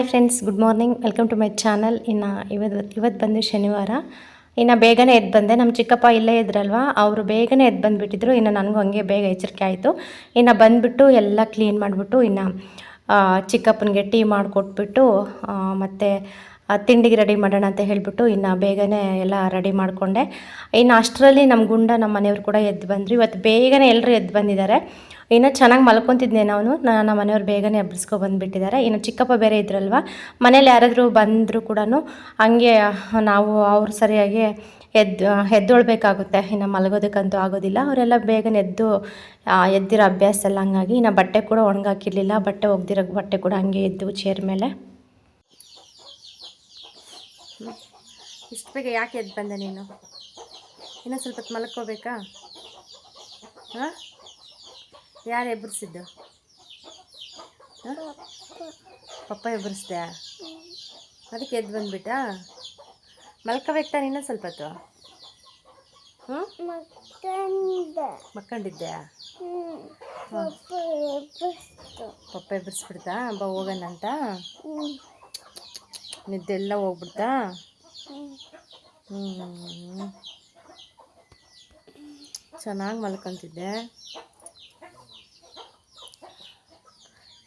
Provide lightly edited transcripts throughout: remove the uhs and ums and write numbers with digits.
Hi friends, good morning. Welcome to my channel. ಇವತ್ತು ಬಂದು ಶನಿವಾರ. ಬೇಗನೆ ಎದ್ದು ಬಂದೆ. ನಮ್ಮ ಚಿಕ್ಕಪ್ಪ ಇಲ್ಲೇ ಇದ್ರಲ್ವ, ಅವರು ಬೇಗನೆ ಎದ್ದು ಬಂದುಬಿಟ್ಟಿದ್ರು. ನನಗೂ ಹಂಗೆ ಬೇಗ ಎಚ್ಚರಿಕೆ ಆಯಿತು. ಬಂದುಬಿಟ್ಟು ಎಲ್ಲ ಕ್ಲೀನ್ ಮಾಡಿಬಿಟ್ಟು ಚಿಕ್ಕಪ್ಪನಿಗೆ ಟೀ ಮಾಡಿಕೊಟ್ಬಿಟ್ಟು ಮತ್ತು ತಿಂಡಿಗೆ ರೆಡಿ ಮಾಡೋಣ ಅಂತ ಹೇಳಿಬಿಟ್ಟು ಬೇಗನೆ ಎಲ್ಲ ರೆಡಿ ಮಾಡಿಕೊಂಡೆ. ಅಷ್ಟರಲ್ಲಿ ನಮ್ಮ ನಮ್ಮ ಮನೆಯವರು ಕೂಡ ಎದ್ದು ಬಂದರು. ಇವತ್ತು ಬೇಗನೆ ಎಲ್ಲರೂ ಎದ್ದು ಬಂದಿದ್ದಾರೆ. ಚೆನ್ನಾಗಿ ಮಲ್ಕೊತಿದ್ದೆ. ನಮ್ಮ ಮನೆಯವ್ರು ಬೇಗನೆ ಬಂದುಬಿಟ್ಟಿದ್ದಾರೆ. ಚಿಕ್ಕಪ್ಪ ಬೇರೆ ಇದ್ರಲ್ವ, ಮನೇಲಿ ಯಾರಾದರೂ ಬಂದರೂ ಕೂಡ ಹಂಗೆ ನಾವು ಅವ್ರು ಸರಿಯಾಗಿ ಎದ್ದೊಳ್ಬೇಕಾಗುತ್ತೆ. ಮಲಗೋದಕ್ಕಂತೂ ಆಗೋದಿಲ್ಲ. ಅವರೆಲ್ಲ ಬೇಗನೆ ಎದ್ದಿರೋ ಅಭ್ಯಾಸ ಎಲ್ಲ. ಹಂಗಾಗಿ ಬಟ್ಟೆ ಕೂಡ ಒಣಗಾಕಿರಲಿಲ್ಲ. ಒಗ್ದಿರೋ ಬಟ್ಟೆ ಕೂಡ ಹಂಗೆ ಇದ್ದು ಚೇರ್ ಮೇಲೆ. ಇಷ್ಟು ಬೇಗ ಯಾಕೆ ಎದ್ದು ಬಂದೆ ನೀನು? ಇನ್ನೂ ಸ್ವಲ್ಪ ಹೊತ್ತು ಮಲ್ಕೋಬೇಕಾ? ಹಾಂ, ಯಾರು ಎಬ್ಬರಿಸಿದ್ದು? ಪಪ್ಪ ಎಬ್ಬರಿಸ್ದೆ? ಅದಕ್ಕೆ ಎದ್ದು ಬಂದುಬಿಟ್ಟಾ? ಮಲ್ಕೋಬೇಕು ತಾನೆ ಇನ್ನೂ ಸ್ವಲ್ಪ ಹೊತ್ತು? ಮಕ್ಕಂಡಿದ್ದೆ? ಪಪ್ಪ ಎಬ್ಬರಿಸ್ಬಿಡ್ತಾ? ಬಾ ಹೋಗೋಣ ಅಂತ? ನಿದ್ದೆಲ್ಲ ಹೋಗ್ಬಿಡ್ತಾ? ಚೆನ್ನಾಗಿ ಮಲ್ಕೊತಿದ್ದೆ.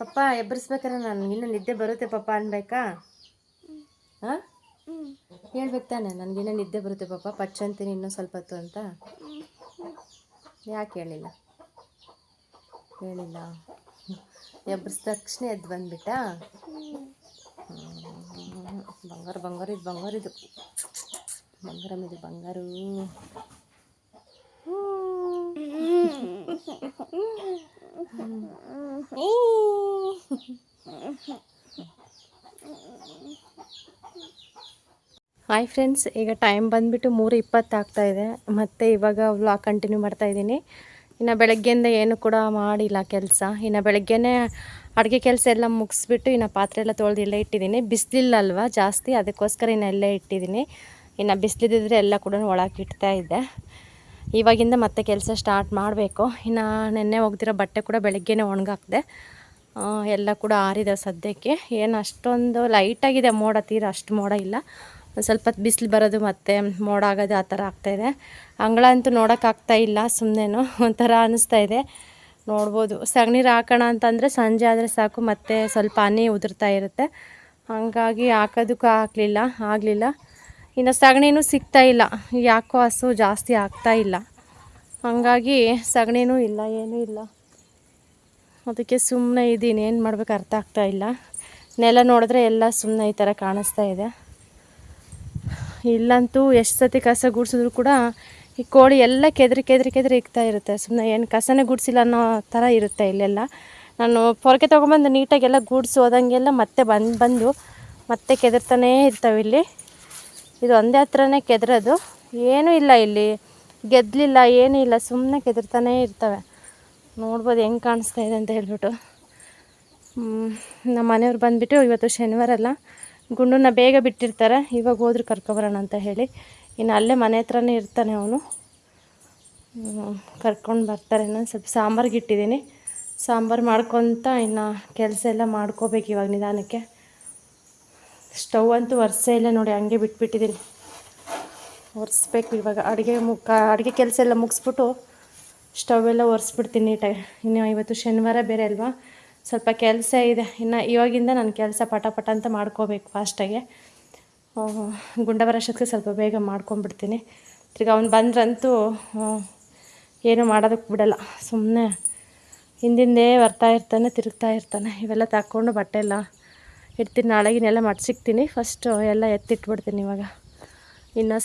ಪಪ್ಪ ಎಬ್ಬರಿಸ್ಬೇಕಾರೆ ನಾನು ಇನ್ನೂ ನಿದ್ದೆ ಬರುತ್ತೆ ಪಪ್ಪ ಅನ್ಬೇಕಾ? ಹಾಂ, ಹೇಳ್ಬೇಕು ತಾನೆ, ನನಗಿನ್ನೂ ನಿದ್ದೆ ಬರುತ್ತೆ ಪಪ್ಪ, ಪಚ್ಚಂತೀನಿ ಇನ್ನೂ ಸ್ವಲ್ಪ ಹೊತ್ತು ಅಂತ. ಯಾಕೆ ಹೇಳಿಲ್ಲ? ಎಬ್ಬರಿಸಿದ ತಕ್ಷಣ ಎದ್ದು ಬಂದುಬಿಟ್ಟಾ? ಬಂಗಾರ ಇದು ಬಂಗಾರು. ಹಾಯ್ ಫ್ರೆಂಡ್ಸ್, ಈಗ ಟೈಮ್ ಬಂದುಬಿಟ್ಟು 3:20 ಆಗ್ತಾಯಿದೆ. ಮತ್ತು ಇವಾಗ ವ್ಲಾಗ್ ಕಂಟಿನ್ಯೂ ಮಾಡ್ತಾಯಿದ್ದೀನಿ. ಬೆಳಗ್ಗೆಯಿಂದ ಏನು ಕೂಡ ಮಾಡಿಲ್ಲ ಕೆಲಸ. ಬೆಳಗ್ಗೆನೇ ಅಡುಗೆ ಕೆಲಸ ಎಲ್ಲ ಮುಗಿಸ್ಬಿಟ್ಟು ಪಾತ್ರೆ ಎಲ್ಲ ತೊಳೆದು ಇಲ್ಲೇ ಇಟ್ಟಿದ್ದೀನಿ. ಬಿಸಿಲಿಲ್ಲಲ್ವ ಜಾಸ್ತಿ, ಅದಕ್ಕೋಸ್ಕರ ಇಲ್ಲೇ ಇಟ್ಟಿದ್ದೀನಿ. ಬಿಸಿಲಿದ್ದರೆ ಎಲ್ಲ ಕೂಡ ಒಳಗೆ ಇಡ್ತಾ ಇದ್ದೆ. ಇವಾಗಿಂದ ಮತ್ತೆ ಕೆಲಸ ಸ್ಟಾರ್ಟ್ ಮಾಡಬೇಕು. ನೆನ್ನೆ ಒಗ್ದಿರೋ ಬಟ್ಟೆ ಕೂಡ ಬೆಳಗ್ಗೆನೇ ಒಣಗಾಕಿದೆ. ಎಲ್ಲ ಕೂಡ ಆರಿದೆ ಸದ್ಯಕ್ಕೆ. ಅಷ್ಟೊಂದು ಲೈಟಾಗಿದೆ ಮೋಡ, ತೀರ ಅಷ್ಟು ಮೋಡ ಇಲ್ಲ. ಸ್ವಲ್ಪ ಬಿಸಿಲು ಬರೋದು ಮತ್ತು ಮೋಡ ಆಗೋದು ಆ ಥರ ಆಗ್ತಾಯಿದೆ. ಅಂಗಳ ಅಂತೂ ನೋಡೋಕ್ಕಾಗ್ತಾ ಇಲ್ಲ. ಸುಮ್ಮನೆ ಒಂಥರ ಅನ್ನಿಸ್ತಾ ಇದೆ. ನೋಡ್ಬೋದು. ಸಗಣೀರು ಹಾಕೋಣ ಅಂತಂದರೆ ಸಂಜೆ ಆದರೆ ಸಾಕು, ಮತ್ತು ಸ್ವಲ್ಪ ಹನಿ ಉದುರ್ತಾ ಇರುತ್ತೆ. ಹಾಗಾಗಿ ಹಾಕೋದಕ್ಕೂ ಆಗಲಿಲ್ಲ. ಸಗಣಿನೂ ಸಿಗ್ತಾಯಿಲ್ಲ. ಯಾಕೋ ಹಸು ಜಾಸ್ತಿ ಆಗ್ತಾಯಿಲ್ಲ. ಹಾಗಾಗಿ ಸಗಣಿನೂ ಇಲ್ಲ, ಏನೂ ಇಲ್ಲ. ಅದಕ್ಕೆ ಸುಮ್ಮನೆ ಇದ್ದೀನಿ. ಏನು ಮಾಡ್ಬೇಕು ಅರ್ಥ ಆಗ್ತಾಯಿಲ್ಲ. ನೆಲ ನೋಡಿದ್ರೆ ಎಲ್ಲ ಸುಮ್ಮನೆ ಈ ಥರ ಕಾಣಿಸ್ತಾ ಇದೆ. ಇಲ್ಲಂತೂ ಎಷ್ಟು ಸತಿ ಕಸ ಗುಡಿಸಿದ್ರು ಕೂಡ ಈ ಕೋಳಿ ಎಲ್ಲ ಕೆದರಿ ಇಕ್ತಾ ಇರುತ್ತೆ. ಸುಮ್ಮನೆ ಏನು ಕಸನೇ ಗುಡಿಸಿಲ್ಲ ಅನ್ನೋ ಥರ ಇರುತ್ತೆ ಇಲ್ಲೆಲ್ಲ. ನಾನು ಪೊರಕೆ ತೊಗೊಂಬಂದು ನೀಟಾಗೆಲ್ಲ ಗೂಡಿಸಿ ಹೋದಂಗೆಲ್ಲ ಮತ್ತೆ ಬಂದು ಮತ್ತೆ ಕೆದರ್ತಾನೇ ಇರ್ತಾವೆ. ಇದು ಒಂದೇ ಹತ್ರನೇ ಕೆದರೋದು, ಏನೂ ಇಲ್ಲ ಇಲ್ಲಿ, ಗೆದ್ದಲಿಲ್ಲ, ಏನೂ ಇಲ್ಲ, ಸುಮ್ಮನೆ ಕೆದರ್ತಾನೇ ಇರ್ತವೆ. ನೋಡ್ಬೋದು ಹೆಂಗೆ ಕಾಣಿಸ್ತಾ ಇದೆ ಅಂತ ಹೇಳ್ಬಿಟ್ಟು. ನಮ್ಮ ಮನೆಯವ್ರು ಬಂದುಬಿಟ್ಟು ಇವತ್ತು ಶನಿವಾರ ಅಲ್ಲ, ಗುಂಡನ್ನ ಬೇಗ ಬಿಟ್ಟಿರ್ತಾರೆ. ಇವಾಗ ಹೋದ್ರೆ ಕರ್ಕೊಬರೋಣ ಅಂತ ಹೇಳಿ. ಅಲ್ಲೇ ಮನೆ ಹತ್ರನೇ ಇರ್ತಾನೆ ಅವನು. ಕರ್ಕೊಂಡು ಬರ್ತಾರೆ. ನಾನು ಸ್ವಲ್ಪ ಸಾಂಬಾರಿಗೆ ಇಟ್ಟಿದ್ದೀನಿ. ಸಾಂಬಾರು ಮಾಡ್ಕೊತ ಕೆಲಸ ಎಲ್ಲ ಮಾಡ್ಕೋಬೇಕು ಇವಾಗ ನಿಧಾನಕ್ಕೆ. ಸ್ಟವ್ ಅಂತೂ ಒರೆಸೇ ಇಲ್ಲ ನೋಡಿ, ಹಂಗೆ ಬಿಟ್ಬಿಟ್ಟಿದ್ದೀನಿ. ಒರೆಸ್ಬೇಕು ಇವಾಗ. ಅಡುಗೆ ಕೆಲಸ ಎಲ್ಲ ಮುಗಿಸ್ಬಿಟ್ಟು ಸ್ಟವ್ ಎಲ್ಲ ಒರೆಸ್ಬಿಡ್ತೀನಿ ನೀಟಾಗಿ. ಇವತ್ತು ಶನಿವಾರ ಬೇರೆ ಅಲ್ವಾ, ಸ್ವಲ್ಪ ಕೆಲಸ ಇದೆ. ಇವಾಗಿಂದ ನಾನು ಕೆಲಸ ಪಟ ಅಂತ ಮಾಡ್ಕೋಬೇಕು ಫಾಸ್ಟಾಗೆ. ಗುಂಡ ಬರೋಷ್ಟಕ್ಕೆ ಸ್ವಲ್ಪ ಬೇಗ ಮಾಡ್ಕೊಂಬಿಡ್ತೀನಿ. ತಿರ್ಗಿ ಅವ್ನು ಬಂದ್ರಂತೂ ಏನು ಮಾಡೋದಕ್ಕೆ ಬಿಡಲ್ಲ. ಸುಮ್ಮನೆ ಹಿಂದಿಂದೇ ತಿರುಗ್ತಾ ಇರ್ತಾನೆ. ಇವೆಲ್ಲ ತಕ್ಕೊಂಡು ಬಟ್ಟೆ ಎಲ್ಲ ಇಡ್ತೀನಿ. ನಾಳೆಗಿನೆಲ್ಲ ಮಡ್ಸಿಕ್ತೀನಿ. ಫಸ್ಟು ಎಲ್ಲ ಎತ್ತಿಟ್ಬಿಡ್ತೀನಿ ಇವಾಗ.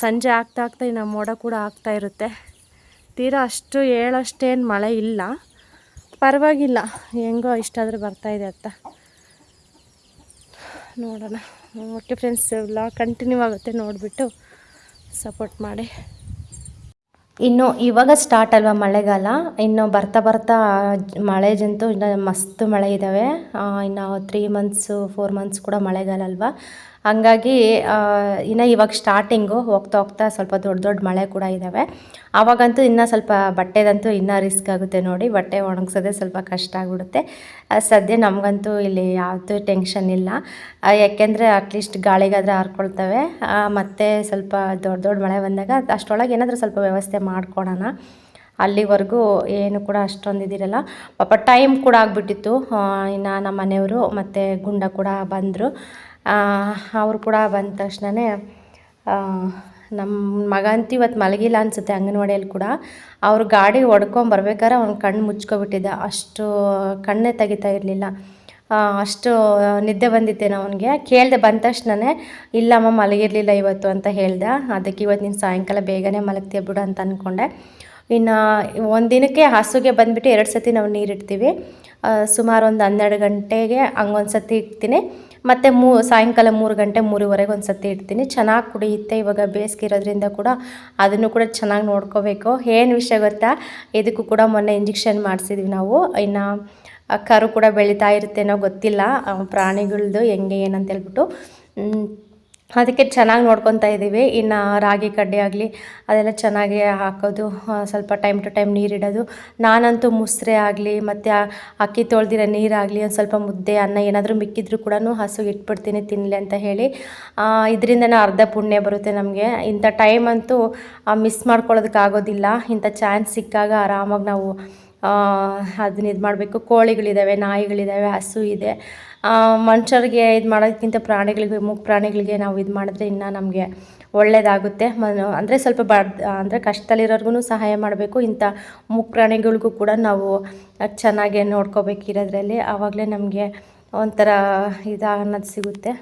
ಸಂಜೆ ಆಗ್ತಾ ಮೋಡ ಕೂಡ ಆಗ್ತಾ ಇರುತ್ತೆ. ತೀರಾ ಅಷ್ಟು ಹೇಳೋಷ್ಟೇನು ಮಳೆ ಇಲ್ಲ, ಪರವಾಗಿಲ್ಲ, ಹೆಂಗೋ ಇಷ್ಟಾದರೂ ಬರ್ತಾಯಿದೆ ಅಂತ ನೋಡೋಣ. ಓಕೆ ಫ್ರೆಂಡ್ಸ್, ವ್ಲಾಗ್ ಕಂಟಿನ್ಯೂ ಆಗುತ್ತೆ, ನೋಡಿಬಿಟ್ಟು ಸಪೋರ್ಟ್ ಮಾಡಿ. ಇವಾಗ ಸ್ಟಾರ್ಟ್ ಅಲ್ವಾ ಮಳೆಗಾಲ. ಬರ್ತಾ ಮಳೆ ಜಂತು ಮಸ್ತ್ ಮಳೆ ಇದ್ದಾವೆ. 3 ಮಂತ್ಸು 4 ಮಂತ್ಸ್ ಕೂಡ ಮಳೆಗಾಲ ಅಲ್ವಾ. ಹಂಗಾಗಿ ಇನ್ನು ಇವಾಗ ಸ್ಟಾರ್ಟಿಂಗು ಹೋಗ್ತಾ ಹೋಗ್ತಾ ಸ್ವಲ್ಪ ದೊಡ್ಡ ದೊಡ್ಡ ಮಳೆ ಕೂಡ ಇದ್ದಾವೆ. ಆವಾಗಂತೂ ಇನ್ನೂ ಸ್ವಲ್ಪ ಬಟ್ಟೆದಂತೂ ಇನ್ನೂ ರಿಸ್ಕ್ ಆಗುತ್ತೆ ನೋಡಿ, ಬಟ್ಟೆ ಒಣಗಿಸೋದೇ ಸ್ವಲ್ಪ ಕಷ್ಟ ಆಗಿಬಿಡುತ್ತೆ. ಸದ್ಯ ನಮಗಂತೂ ಇಲ್ಲಿ ಯಾವುದೂ ಟೆನ್ಷನ್ ಇಲ್ಲ, ಯಾಕೆಂದರೆ ಅಟ್ಲೀಸ್ಟ್ ಗಾಳಿಗಾದರೆ ಹಾರ್ಕೊಳ್ತವೆ. ಮತ್ತು ಸ್ವಲ್ಪ ದೊಡ್ಡ ದೊಡ್ಡ ಮಳೆ ಬಂದಾಗ ಅಷ್ಟರೊಳಗೆ ಏನಾದರೂ ಸ್ವಲ್ಪ ವ್ಯವಸ್ಥೆ ಮಾಡ್ಕೊಳೋಣ. ಅಲ್ಲಿವರೆಗೂ ಏನು ಕೂಡ ಅಷ್ಟೊಂದು ಇದಿರಲ್ಲ. ಪಾಪ ಟೈಮ್ ಕೂಡ ಆಗಿಬಿಟ್ಟಿತ್ತು. ಇನ್ನು ನಮ್ಮ ಮನೆಯವರು ಮತ್ತು ಗುಂಡ ಕೂಡ ಬಂದರು. ಅವರು ಕೂಡ ಬಂದ ತಕ್ಷಣವೇ ನಮ್ಮ ಮಗ ಅಂತೂ ಇವತ್ತು ಮಲಗಿಲ್ಲ ಅನಿಸುತ್ತೆ ಅಂಗನವಾಡಿಯಲ್ಲಿ ಕೂಡ. ಅವರು ಗಾಡಿ ಹೊಡ್ಕೊಂಬರ್ಬೇಕಾದ್ರೆ ಅವ್ನು ಕಣ್ಣು ಮುಚ್ಕೊಬಿಟ್ಟಿದ್ದ, ಅಷ್ಟು ಕಣ್ಣೇ ತೆಗಿತಾ ಇರಲಿಲ್ಲ. ಅಷ್ಟು ನಿದ್ದೆ ಬಂದಿತ್ತೇನೋ ಅವನಿಗೆ. ಕೇಳಿದೆ ಬಂದ ತಕ್ಷಣವೇ, ಇಲ್ಲಮ್ಮ ಮಲಗಿರಲಿಲ್ಲ ಇವತ್ತು ಅಂತ ಹೇಳ್ದೆ. ಅದಕ್ಕೆ ಇವತ್ತು ನೀನು ಸಾಯಂಕಾಲ ಬೇಗನೆ ಮಲಗ್ತೀಯ ಬಿಡು ಅಂತ ಅಂದ್ಕೊಂಡೆ. ಇನ್ನು ಒಂದು ದಿನಕ್ಕೆ ಹಸುಗೆ ಬಂದುಬಿಟ್ಟು 2 ಸತಿ ನಾವು ನೀರಿಡ್ತೀವಿ. ಸುಮಾರು ಒಂದು 12 ಗಂಟೆಗೆ ಹಂಗೊಂದು ಸತಿ ಇಡ್ತೀನಿ, ಮತ್ತು ಸಾಯಂಕಾಲ 3 ಗಂಟೆ 3:15 ಒಂದು ಸತಿ ಇಡ್ತೀನಿ. ಚೆನ್ನಾಗಿ ಕುಡಿಯುತ್ತೆ. ಇವಾಗ ಬೇಸಿಗೆ ಇರೋದ್ರಿಂದ ಕೂಡ ಅದನ್ನು ಕೂಡ ಚೆನ್ನಾಗಿ ನೋಡ್ಕೋಬೇಕು. ಏನು ವಿಷಯ ಗೊತ್ತಾ, ಇದಕ್ಕೂ ಕೂಡ ಮೊನ್ನೆ ಇಂಜೆಕ್ಷನ್ ಮಾಡಿಸಿದ್ವಿ ನಾವು. ಇನ್ನು ಕರು ಕೂಡ ಬೆಳೀತಾ ಇರುತ್ತೇನೋ ಗೊತ್ತಿಲ್ಲ, ಪ್ರಾಣಿಗಳದ್ದು ಹೆಂಗೆ ಏನಂತ ಹೇಳ್ಬಿಟ್ಟು ಅದಕ್ಕೆ ಚೆನ್ನಾಗಿ ನೋಡ್ಕೊತಾ ಇದ್ದೀವಿ. ಇನ್ನು ರಾಗಿ ಕಡ್ಡಿ ಆಗಲಿ ಅದೆಲ್ಲ ಚೆನ್ನಾಗಿ ಹಾಕೋದು, ಸ್ವಲ್ಪ ಟೈಮ್ ಟು ಟೈಮ್ ನೀರಿಡೋದು. ನಾನಂತೂ ಮುಸ್ರೆ ಆಗಲಿ ಮತ್ತು ಅಕ್ಕಿ ತೊಳೆದಿರೋ ನೀರಾಗಲಿ, ಒಂದು ಸ್ವಲ್ಪ ಮುದ್ದೆ ಅನ್ನ ಏನಾದರೂ ಮಿಕ್ಕಿದ್ರೂ ಕೂಡ ಹಸುಗೆ ಇಟ್ಬಿಡ್ತೀನಿ ತಿನ್ನಲಿ ಅಂತ ಹೇಳಿ. ಇದರಿಂದನೇ ಅರ್ಧ ಪುಣ್ಯ ಬರುತ್ತೆ ನಮಗೆ. ಇಂಥ ಟೈಮ್ ಅಂತೂ ಮಿಸ್ ಮಾಡ್ಕೊಳ್ಳೋದಕ್ಕಾಗೋದಿಲ್ಲ. ಇಂಥ ಚಾನ್ಸ್ ಸಿಕ್ಕಾಗ ಆರಾಮಾಗಿ ನಾವು ಅದನ್ನ ಇದು ಮಾಡಬೇಕು. ಕೋಳಿಗಳಿದ್ದಾವೆ, ನಾಯಿಗಳಿದ್ದಾವೆ, ಹಸು ಇದೆ. ಮನುಷ್ಯರಿಗೆ ಇದು ಮಾಡೋದಕ್ಕಿಂತ ಪ್ರಾಣಿಗಳಿಗೆ, ಮೂಕ ಪ್ರಾಣಿಗಳಿಗೆ ನಾವು ಇದು ಮಾಡಿದ್ರೆ ಇನ್ನೂ ನಮಗೆ ಒಳ್ಳೆಯದಾಗುತ್ತೆ. ಅಂದರೆ ಸ್ವಲ್ಪ ಅಂದರೆ ಕಷ್ಟದಲ್ಲಿರೋರ್ಗು ಸಹಾಯ ಮಾಡಬೇಕು. ಇಂಥ ಮೂಕ ಪ್ರಾಣಿಗಳಿಗೂ ಕೂಡ ನಾವು ಚೆನ್ನಾಗಿ ನೋಡ್ಕೋಬೇಕಿರೋದ್ರಲ್ಲಿ, ಆವಾಗಲೇ ನಮಗೆ ಒಂಥರ ಅನ್ನೋದು ಸಿಗುತ್ತೆ.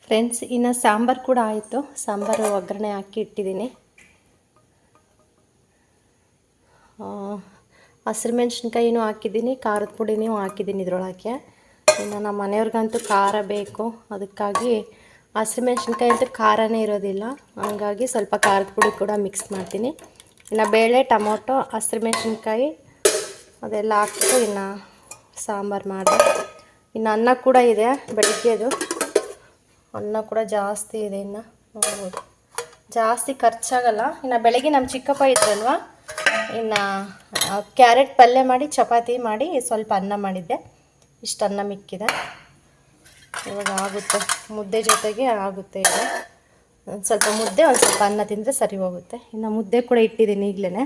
ಫ್ರೆಂಡ್ಸ್, ಇನ್ನು ಸಾಂಬಾರು ಕೂಡ ಆಯಿತು. ಸಾಂಬಾರು ಒಗ್ಗರಣೆ ಹಾಕಿ ಇಟ್ಟಿದ್ದೀನಿ. ಹಸಿರು ಮೆಣಸಿನ್ಕಾಯಿನೂ ಹಾಕಿದ್ದೀನಿ, ಖಾರದ ಪುಡಿನೂ ಹಾಕಿದ್ದೀನಿ ಇದರೊಳಗೆ. ಇನ್ನು ನಮ್ಮ ಮನೆಯವ್ರಿಗಂತೂ ಖಾರ ಬೇಕು, ಅದಕ್ಕಾಗಿ ಹಸಿರು ಮೆಣಸಿನ್ಕಾಯಿ ಅಂತೂ ಖಾರನೇ ಇರೋದಿಲ್ಲ, ಹಂಗಾಗಿ ಸ್ವಲ್ಪ ಖಾರದ ಪುಡಿ ಕೂಡ ಮಿಕ್ಸ್ ಮಾಡ್ತೀನಿ. ಇನ್ನು ಬೇಳೆ, ಟೊಮೊಟೊ, ಹಸಿರು ಮೆಣಸಿನ್ಕಾಯಿ ಅದೆಲ್ಲ ಹಾಕ್ಬಿಟ್ಟು ಇನ್ನು ಸಾಂಬಾರು ಮಾಡಿ. ಇನ್ನು ಅನ್ನ ಕೂಡ ಇದೆ ಬೆಳಗ್ಗೆದು, ಅನ್ನ ಕೂಡ ಜಾಸ್ತಿ ಇದೆ. ಇನ್ನು ನೋಡ್ಬೋದು, ಜಾಸ್ತಿ ಖರ್ಚಾಗಲ್ಲ. ಇನ್ನು ಬೆಳಗ್ಗೆ ನಮ್ಮ ಚಿಕ್ಕಪ್ಪ ಇದ್ರಲ್ವ, ಇನ್ನು ಕ್ಯಾರೆಟ್ ಪಲ್ಯ ಮಾಡಿ ಚಪಾತಿ ಮಾಡಿ ಸ್ವಲ್ಪ ಅನ್ನ ಮಾಡಿದ್ದೆ. ಇಷ್ಟು ಅನ್ನ ಮಿಕ್ಕಿದೆ, ಇವಾಗ ಆಗುತ್ತೆ. ಮುದ್ದೆ ಜೊತೆಗೆ ಆಗುತ್ತೆ. ಈಗ ಒಂದು ಸ್ವಲ್ಪ ಮುದ್ದೆ, ಒಂದು ಸ್ವಲ್ಪ ಅನ್ನ ತಿಂದರೆ ಸರಿ ಹೋಗುತ್ತೆ. ಇನ್ನು ಮುದ್ದೆ ಕೂಡ ಇಟ್ಟಿದ್ದೀನಿ ಈಗಲೇ,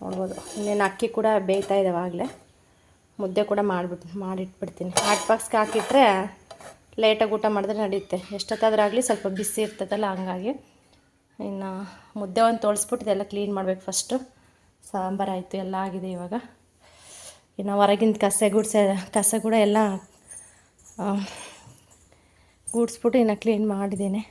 ನೋಡ್ಬೋದು. ಇನ್ನೇನು ಅಕ್ಕಿ ಕೂಡ ಬೇಯ್ತಾ ಇದ್ದಾವೆ ಆಗಲೇ. ಮುದ್ದೆ ಕೂಡ ಮಾಡಿಟ್ಬಿಡ್ತೀನಿ. ಹಾಟ್ ಬಾಕ್ಸ್ಗೆ ಹಾಕಿಟ್ರೆ ಲೇಟಾಗಿ ಊಟ ಮಾಡಿದ್ರೆ ನಡೆಯುತ್ತೆ. ಎಷ್ಟೊತ್ತಾದ್ರೂ ಆಗಲಿ ಸ್ವಲ್ಪ ಬಿಸಿ ಇರ್ತದಲ್ಲ, ಹಂಗಾಗಿ. ಇನ್ನು ಮುದ್ದೆ ಒಂದು ತೊಳ್ಸ್ಬಿಟ್ಟು ಇದೆಲ್ಲ ಕ್ಲೀನ್ ಮಾಡಬೇಕು ಫಸ್ಟು. ಸಾಂಬಾರು ಆಯಿತು, ಎಲ್ಲ ಆಗಿದೆ. ಇವಾಗ ಇನ್ನು ಹೊರಗಿಂದ ಕಸ ಕೂಡ ಎಲ್ಲ ಗೂಡಿಸ್ಬಿಟ್ಟು ಇನ್ನು ಕ್ಲೀನ್ ಮಾಡಿದ್ದೀನಿ.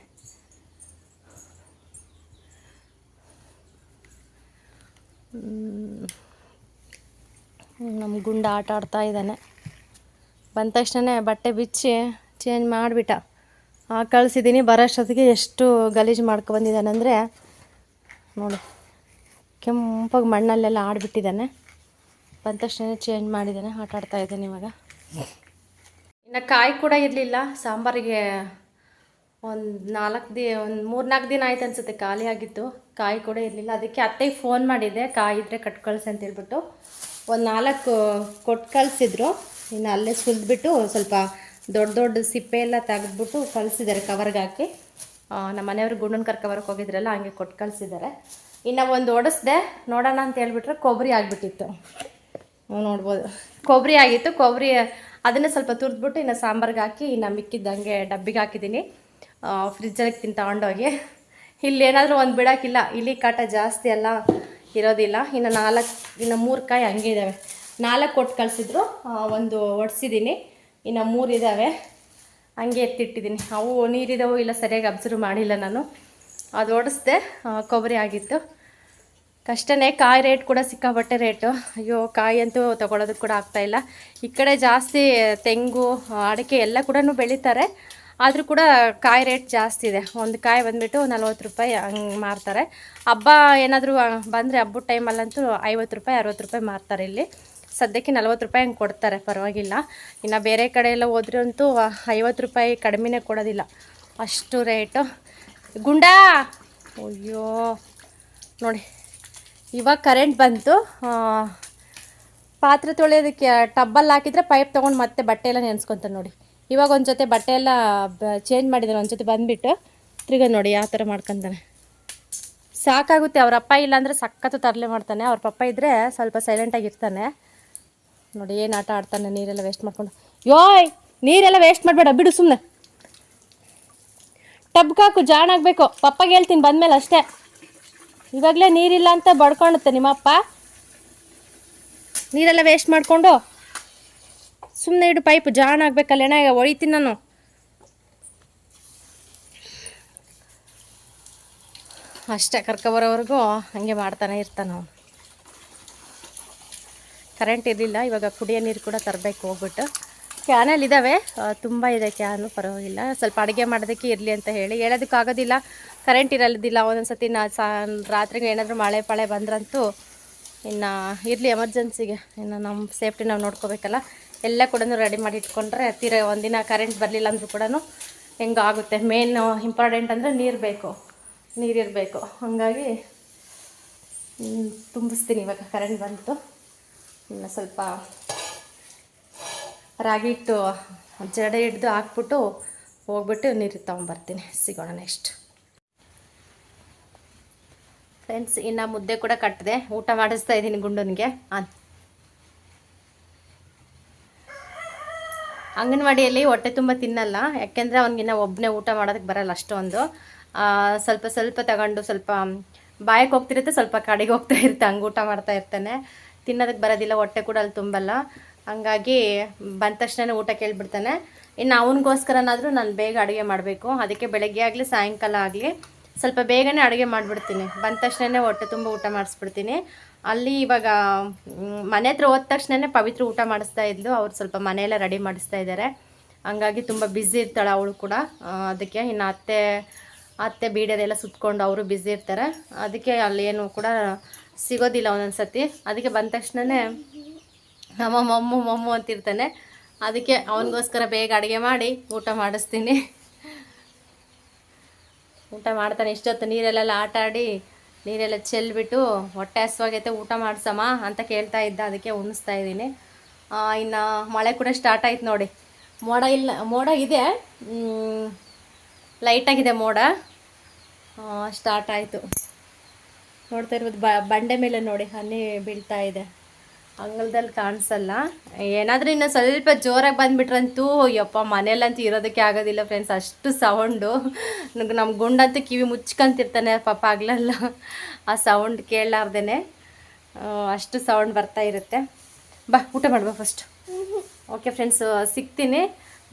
ನಮ್ಮ ಗುಂಡ ಆಟ ಆಡ್ತಾ ಇದ್ದಾನೆ. ಬಂದ ತಕ್ಷಣ ಬಟ್ಟೆ ಬಿಚ್ಚಿ ಚೇಂಜ್ ಮಾಡಿಬಿಟ್ಟ. ಕಳಿಸಿದ್ದೀನಿ. ಬರೋಷ್ಟೊತ್ತಿಗೆ ಎಷ್ಟು ಗಲೀಜು ಮಾಡ್ಕೊಬಂದಿದ್ದಾನೆ ಅಂದರೆ ನೋಡಿ, ಕೆಂಪಾಗಿ ಮಣ್ಣಲ್ಲೆಲ್ಲ ಆಡಿಬಿಟ್ಟಿದ್ದಾನೆ. ಬಂದ ತಕ್ಷಣ ಚೇಂಜ್ ಮಾಡಿದ್ದಾನೆ, ಆಟ ಆಡ್ತಾ ಇದ್ದಾನೆ ಇವಾಗ. ಇನ್ನು ಕಾಯಿ ಕೂಡ ಇರಲಿಲ್ಲ ಸಾಂಬಾರಿಗೆ. ಒಂದು 3-4 ದಿನ ಆಯ್ತು ಅನಿಸುತ್ತೆ ಖಾಲಿ ಆಗಿತ್ತು. ಕಾಯಿ ಕೂಡ ಇರಲಿಲ್ಲ. ಅದಕ್ಕೆ ಅತ್ತೆಗೆ ಫೋನ್ ಮಾಡಿದ್ದೆ, ಕಾಯಿ ಇದ್ದರೆ ಕಟ್ ಕಳಿಸಿ ಅಂತ ಹೇಳ್ಬಿಟ್ಟು. ಒಂದು 4 ಕೊಟ್ಟು ಕಳಿಸಿದ್ರು. ಇನ್ನು ಅಲ್ಲೇ ಸುಲಿದ್ಬಿಟ್ಟು ಸ್ವಲ್ಪ ದೊಡ್ಡ ದೊಡ್ಡ ಸಿಪ್ಪೆ ಎಲ್ಲ ತೆಗೆದ್ಬಿಟ್ಟು ಕಳಿಸಿದ್ದಾರೆ ಕವರ್ಗೆ ಹಾಕಿ. ನಮ್ಮ ಮನೆಯವರು ಗುಂಡನ ಕರ್ಕೊಬರಕ್ಕೆ ಹೋಗಿದ್ರಲ್ಲ, ಹಂಗೆ ಕೊಟ್ಟು ಕಳಿಸಿದ್ದಾರೆ. ಇನ್ನು ಒಂದು ಓಡಿಸ್ದೆ ನೋಡೋಣ ಅಂತ ಹೇಳ್ಬಿಟ್ರೆ ಕೊಬ್ಬರಿ ಆಗಿಬಿಟ್ಟಿತ್ತು. ನೋಡ್ಬೋದು, ಕೊಬ್ಬರಿ ಆಗಿತ್ತು. ಕೊಬ್ಬರಿ ಅದನ್ನೇ ಸ್ವಲ್ಪ ತುರಿದ್ಬಿಟ್ಟು ಇನ್ನು ಸಾಂಬಾರ್ಗೆ ಹಾಕಿ ಇನ್ನು ಮಿಕ್ಕಿದ್ದಂಗೆ ಡಬ್ಬಿಗೆ ಹಾಕಿದ್ದೀನಿ. ಫ್ರಿಜ್ಜಲ್ಲಿ ತಗೊಂಡೋಗಿ. ಇಲ್ಲೇನಾದರೂ ಒಂದು ಬಿಡೋಕ್ಕಿಲ್ಲ, ಇಲಿ ಕಾಟ ಜಾಸ್ತಿ ಎಲ್ಲ ಇರೋದಿಲ್ಲ. ಇನ್ನು 3 ಕಾಯಿ ಹಂಗೆ ಇದ್ದಾವೆ. 4 ಕೊಟ್ಟು ಕಳಿಸಿದ್ರು, ಒಂದು ಒಡಿಸಿದ್ದೀನಿ. ಇನ್ನು 3 ಇದ್ದಾವೆ, ಹಂಗೆ ಎತ್ತಿಟ್ಟಿದ್ದೀನಿ. ಅವು ನೀರಿದ್ದಾವೆ ಇಲ್ಲ ಸರಿಯಾಗಿ ಅಬ್ಸರ್ವ್ ಮಾಡಿಲ್ಲ ನಾನು. ಅದು ಓಡಿಸ್ದೆ, ಕೊಬ್ಬರಿ ಆಗಿತ್ತು. ಕಷ್ಟನೇ. ಕಾಯಿ ರೇಟ್ ಕೂಡ ಸಿಕ್ಕಾಪಟ್ಟೆ ರೇಟು. ಅಯ್ಯೋ, ಕಾಯಿ ಅಂತೂ ತೊಗೊಳೋದಕ್ಕೆ ಕೂಡ ಆಗ್ತಾಯಿಲ್ಲ. ಈ ಕಡೆ ಜಾಸ್ತಿ ತೆಂಗು, ಅಡಿಕೆ ಎಲ್ಲ ಕೂಡ ಬೆಳೀತಾರೆ. ಆದರೂ ಕೂಡ ಕಾಯಿ ರೇಟ್ ಜಾಸ್ತಿ ಇದೆ. ಒಂದು ಕಾಯಿ ಬಂದುಬಿಟ್ಟು 40 ರೂಪಾಯಿ ಹಂಗೆ ಮಾರ್ತಾರೆ. ಹಬ್ಬ ಏನಾದರೂ ಬಂದರೆ ಹಬ್ಬದ ಟೈಮಲ್ಲಂತೂ 50 ರೂಪಾಯಿ 60 ರೂಪಾಯಿ ಮಾರ್ತಾರೆ ಇಲ್ಲಿ. ಸದ್ಯಕ್ಕೆ 40 ರೂಪಾಯಿ ಹಂಗೆ ಕೊಡ್ತಾರೆ, ಪರವಾಗಿಲ್ಲ. ಇನ್ನು ಬೇರೆ ಕಡೆ ಎಲ್ಲ ಹೋದ್ರಂತೂ 50 ರೂಪಾಯಿ ಕಡಿಮೆನೇ ಕೊಡೋದಿಲ್ಲ, ಅಷ್ಟು ರೇಟು. ಗುಂಡಾ ಅಯ್ಯೋ ನೋಡಿ, ಇವಾಗ ಕರೆಂಟ್ ಬಂತು. ಪಾತ್ರೆ ತೊಳೆಯೋದಕ್ಕೆ ಟಬ್ಬಲ್ಲಿ ಹಾಕಿದರೆ ಪೈಪ್ ತೊಗೊಂಡು ಮತ್ತೆ ಬಟ್ಟೆ ಎಲ್ಲ ನೆನೆಸ್ಕೊತಾನೆ ನೋಡಿ. ಇವಾಗ ಒಂದು ಜೊತೆ ಬಟ್ಟೆ ಎಲ್ಲ ಚೇಂಜ್ ಮಾಡಿದ್ದಾನೆ, ಒಂದು ಜೊತೆ ಬಂದುಬಿಟ್ಟು ತಿರ್ಗ ನೋಡಿ ಯಾವ ಥರ ಮಾಡ್ಕೊತಾನೆ. ಸಾಕಾಗುತ್ತೆ. ಅವ್ರ ಅಪ್ಪ ಇಲ್ಲಾಂದರೆ ಸಖತ್ತು ತರಲೆ ಮಾಡ್ತಾನೆ, ಅವ್ರ ಪಪ್ಪ ಇದ್ದರೆ ಸ್ವಲ್ಪ ಸೈಲೆಂಟಾಗಿರ್ತಾನೆ. ನೋಡಿ ಏನು ಆಟ ಆಡ್ತಾನೆ, ನೀರೆಲ್ಲ ವೇಸ್ಟ್ ಮಾಡ್ಕೊಂಡು. ಯೋಯ್, ನೀರೆಲ್ಲ ವೇಸ್ಟ್ ಮಾಡಬೇಡ, ಬಿಡು ಸುಮ್ಮನೆ. ಟಬ್ಗಾಕು, ಜಾಣ ಆಗಬೇಕು. ಪಪ್ಪಗೆ ಹೇಳ್ತೀನಿ ಬಂದಮೇಲೆ ಅಷ್ಟೇ. ಇವಾಗಲೇ ನೀರಿಲ್ಲ ಅಂತ ಬಡ್ಕೊಳುತ್ತೆ ನಿಮ್ಮಪ್ಪ. ನೀರೆಲ್ಲ ವೇಸ್ಟ್ ಮಾಡಿಕೊಂಡು ಸುಮ್ಮನೆ ಇಡು, ಪೈಪು ಜಾಣ ಆಗಬೇಕಲ್ಲ. ಏನ ಹೊಡಿತೀನಿ ನಾನು. ಅಷ್ಟೇ, ಕರ್ಕೊಬರೋವರೆಗೂ ಹಾಗೆ ಮಾಡ್ತಾನೆ ಇರ್ತಾನೆ ಅವನು. ಕರೆಂಟ್ ಇರಲಿಲ್ಲ, ಇವಾಗ ಕುಡಿಯೋ ನೀರು ಕೂಡ ತರಬೇಕು ಹೋಗ್ಬಿಟ್ಟು. ಕ್ಯಾನಲ್ಲಿ ಇದ್ದಾವೆ, ತುಂಬ ಇದೆ ಕ್ಯಾನು, ಪರವಾಗಿಲ್ಲ. ಸ್ವಲ್ಪ ಅಡುಗೆ ಮಾಡೋದಕ್ಕೆ ಇರಲಿ ಅಂತ ಹೇಳೋದಕ್ಕಾಗೋದಿಲ್ಲ, ಕರೆಂಟ್ ಇರೋದಿಲ್ಲ. ಒಂದೊಂದು ಸತಿ ರಾತ್ರಿಗೆ ಏನಾದರೂ ಮಳೆ ಪಾಳೆ ಬಂದ್ರಂತೂ ಇನ್ನು ಇರಲಿ ಎಮರ್ಜೆನ್ಸಿಗೆ. ಇನ್ನು ನಮ್ಮ ಸೇಫ್ಟಿ ನಾವು ನೋಡ್ಕೋಬೇಕಲ್ಲ. ಎಲ್ಲ ಕೂಡ ರೆಡಿ ಮಾಡಿ ಇಟ್ಕೊಂಡ್ರೆ ಒಂದಿನ ಕರೆಂಟ್ ಬರಲಿಲ್ಲ ಅಂದರೂ ಕೂಡ ಹೆಂಗಾಗುತ್ತೆ. ಮೇನ್ ಇಂಪಾರ್ಟೆಂಟ್ ಅಂದರೆ ನೀರಿರಬೇಕು. ಹಾಗಾಗಿ ತುಂಬಿಸ್ತೀನಿ. ಇವಾಗ ಕರೆಂಟ್ ಬಂತು, ಇನ್ನು ಸ್ವಲ್ಪ ರಾಗಿ ಹಿಟ್ಟು ಜಡೆ ಹಿಡ್ದು ಹಾಕ್ಬಿಟ್ಟು ಹೋಗ್ಬಿಟ್ಟು ನೀರು ತೊಗೊಂಬರ್ತೀನಿ. ಸಿಗೋಣ ನೆಕ್ಸ್ಟ್. ಫ್ರೆಂಡ್ಸ್, ಇನ್ನು ಮುದ್ದೆ ಕೂಡ ಕಟ್ಟಿದೆ, ಊಟ ಮಾಡಿಸ್ತಾ ಇದ್ದೀನಿ ಗುಂಡನಿಗೆ. ಅಂಗನವಾಡಿಯಲ್ಲಿ ಹೊಟ್ಟೆ ತುಂಬ ತಿನ್ನಲ್ಲ, ಯಾಕೆಂದರೆ ಅವ್ನಿಗಿನ್ನ ಒಬ್ಬನೇ ಊಟ ಮಾಡೋದಕ್ಕೆ ಬರಲ್ಲ ಅಷ್ಟೊಂದು. ಸ್ವಲ್ಪ ಸ್ವಲ್ಪ ತಗೊಂಡು ಸ್ವಲ್ಪ ಬಾಯಕ್ಕೆ ಹೋಗ್ತಿರುತ್ತೆ, ಸ್ವಲ್ಪ ಕಡೆಗೆ ಹೋಗ್ತಾ ಇರುತ್ತೆ, ಹಂಗೆ ಊಟ ಮಾಡ್ತಾ ಇರ್ತಾನೆ. ತಿನ್ನೋದಕ್ಕೆ ಬರೋದಿಲ್ಲ, ಹೊಟ್ಟೆ ಕೂಡ ಅಲ್ಲಿ ತುಂಬಲ್ಲ. ಹಂಗಾಗಿ ಬಂದ ತಕ್ಷಣ ಊಟ ಕೇಳಿಬಿಡ್ತಾನೆ. ಇನ್ನು ಅವನಿಗೋಸ್ಕರನಾದರೂ ನಾನು ಬೇಗ ಅಡುಗೆ ಮಾಡಬೇಕು. ಅದಕ್ಕೆ ಬೆಳಗ್ಗೆ ಆಗಲಿ ಸಾಯಂಕಾಲ ಆಗಲಿ ಸ್ವಲ್ಪ ಬೇಗನೆ ಅಡುಗೆ ಮಾಡಿಬಿಡ್ತೀನಿ. ಬಂದ ತಕ್ಷಣ ಹೊಟ್ಟೆ ತುಂಬ ಊಟ ಮಾಡಿಸ್ಬಿಡ್ತೀನಿ. ಅಲ್ಲಿ ಇವಾಗ ಮನೆ ಹತ್ರ ಹೋದ ತಕ್ಷಣ ಪವಿತ್ರ ಊಟ ಮಾಡಿಸ್ತಾ ಇದ್ಲು. ಅವ್ರು ಸ್ವಲ್ಪ ಮನೆಯೆಲ್ಲ ರೆಡಿ ಮಾಡಿಸ್ತಾ ಇದ್ದಾರೆ. ಹಂಗಾಗಿ ತುಂಬ ಬ್ಯುಸಿ ಇರ್ತಾಳೆ ಅವಳು ಕೂಡ. ಅದಕ್ಕೆ ಇನ್ನು ಅತ್ತೆ ಬೀಡದೆಲ್ಲ ಸುತ್ಕೊಂಡು ಅವರು ಬ್ಯುಸಿ ಇರ್ತಾರೆ. ಅದಕ್ಕೆ ಅಲ್ಲಿ ಏನು ಕೂಡ ಸಿಗೋದಿಲ್ಲ ಒಂದೊಂದು ಸತಿ. ಅದಕ್ಕೆ ಬಂದ ತಕ್ಷಣವೇ ಮಮ್ಮು ಅಂತಿರ್ತಾನೆ. ಅದಕ್ಕೆ ಅವನಿಗೋಸ್ಕರ ಬೇಗ ಅಡುಗೆ ಮಾಡಿ ಊಟ ಮಾಡಿಸ್ತೀನಿ. ಊಟ ಮಾಡ್ತಾನೆ. ಇಷ್ಟೊತ್ತು ನೀರೆಲ್ಲ ಆಟ ಆಡಿ ನೀರೆಲ್ಲ ಚೆಲ್ಬಿಟ್ಟು ಹೊಟ್ಟೆ ಹಸ್ವಾಗೈತೆ ಊಟ ಮಾಡ್ಸಮ್ಮ ಅಂತ ಕೇಳ್ತಾ ಇದ್ದ. ಅದಕ್ಕೆ ಉಣಿಸ್ತಾ ಇದ್ದೀನಿ. ಇನ್ನು ಮಳೆ ಕೂಡ ಸ್ಟಾರ್ಟ್ ಆಯ್ತು ನೋಡಿ. ಮೋಡ ಇದೆ, ಲೈಟಾಗಿದೆ ಮೋಡ. ಸ್ಟಾರ್ಟ್ ಆಯಿತು. ನೋಡ್ತಾ ಇರ್ಬೋದು, ಬಂಡೆ ಮೇಲೆ ನೋಡಿ ಹನಿ ಬೀಳ್ತಾ ಇದೆ. ಅಂಗಳದಲ್ಲಿ ಕಾಣಿಸಲ್ಲ. ಏನಾದರೂ ಇನ್ನೂ ಸ್ವಲ್ಪ ಜೋರಾಗಿ ಬಂದುಬಿಟ್ರಂತೂ ಯಪ್ಪ ಮನೆಯಲ್ಲಂತೂ ಇರೋದಕ್ಕೆ ಆಗೋದಿಲ್ಲ ಫ್ರೆಂಡ್ಸ್, ಅಷ್ಟು ಸೌಂಡು. ನಮ್ಮ ಗುಂಡಂತೂ ಕಿವಿ ಮುಚ್ಕೊಂತಿರ್ತಾನೆ ಪಾಪ ಆಗಲೆಲ್ಲ, ಆ ಸೌಂಡ್ ಕೇಳಲಾರ್ದೇ ಅಷ್ಟು ಸೌಂಡ್ ಬರ್ತಾ ಇರುತ್ತೆ. ಬಾ ಊಟ ಮಾಡುವ ಫಸ್ಟ್. ಓಕೆ ಫ್ರೆಂಡ್ಸ್, ಸಿಗ್ತೀನಿ.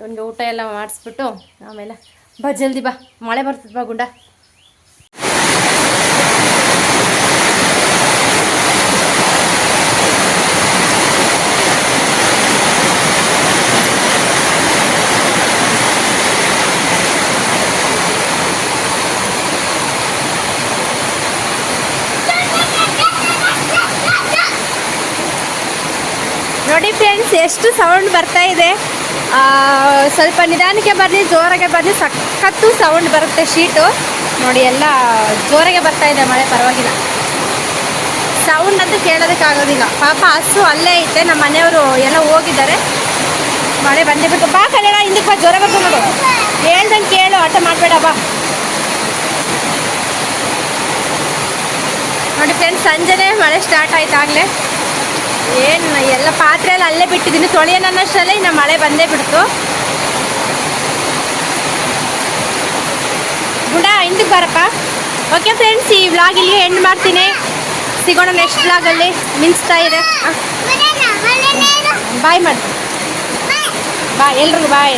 ನನಗೆ ಊಟ ಎಲ್ಲ ಮಾಡಿಸ್ಬಿಟ್ಟು ಆಮೇಲೆ ಬಾ, ಜಲ್ದಿ ಬಾ, ಮಳೆ ಬರ್ತದೆ ಬಾ ಗುಂಡ. ನೋಡಿ ಫ್ರೆಂಡ್ಸ್, ಎಷ್ಟು ಸೌಂಡ್ ಬರ್ತಾ ಇದೆ. ಸ್ವಲ್ಪ ನಿಧಾನಕ್ಕೆ ಬರಲಿ, ಜೋರಾಗೆ ಬರಲಿ, ಸಖತ್ತು ಸೌಂಡ್ ಬರುತ್ತೆ. ಶೀಟು ನೋಡಿ ಎಲ್ಲ ಜೋರಾಗೆ ಬರ್ತಾ ಇದೆ. ಮಳೆ ಪರವಾಗಿಲ್ಲ, ಸೌಂಡ್ ಅಂತೂ ಕೇಳೋದಕ್ಕಾಗೋದಿಲ್ಲ. ಪಾಪ ಹಸು ಅಲ್ಲೇ ಐತೆ, ನಮ್ಮ ಮನೆಯವರು ಎಲ್ಲ ಹೋಗಿದ್ದಾರೆ. ಮಳೆ ಬಂದೇ ಬಿಟ್ಟು ಬಾ ಕಲ್ಯಾಣ, ಹಿಂದಕ್ಕೆ ಬಾ, ಜೋರಾಗಿ ಬರ್ತಾ ನೋಡು. ಹೇಳ್ದಂಗೆ ಕೇಳು, ಆಟ ಮಾಡಬೇಡ ಬಾ. ನೋಡಿ ಫ್ರೆಂಡ್ಸ್, ಸಂಜೆನೇ ಮಳೆ ಸ್ಟಾರ್ಟ್ ಆಯ್ತು ಆಗಲೇ. ಏನು ಎಲ್ಲ ಪಾತ್ರೆ ಎಲ್ಲ ಅಲ್ಲೇ ಬಿಟ್ಟಿದ್ದೀನಿ, ತೊಳೆಯೋಣ ಅನ್ನೋಷ್ಟರಲ್ಲೇ ಇನ್ನು ಮಳೆ ಬಂದೇ ಬಿಡ್ತು. ಗುಡ ಹಿಂದಕ್ಕೆ ಬಾರಪ್ಪ. ಓಕೆ ಫ್ರೆಂಡ್ಸ್, ಈ ವ್ಲಾಗ್ ಇಲ್ಲಿ ಎಂಡ್ ಮಾಡ್ತೀನಿ. ಸಿಗೋಣ ನೆಕ್ಸ್ಟ್ ವ್ಲಾಗಲ್ಲಿ. ಮಿಂಚ್ತಾ ಇದೆ, ಬಾಯ್ ಮಾಡಿ, ಬಾಯ್ ಎಲ್ರಿಗೂ ಬಾಯ್.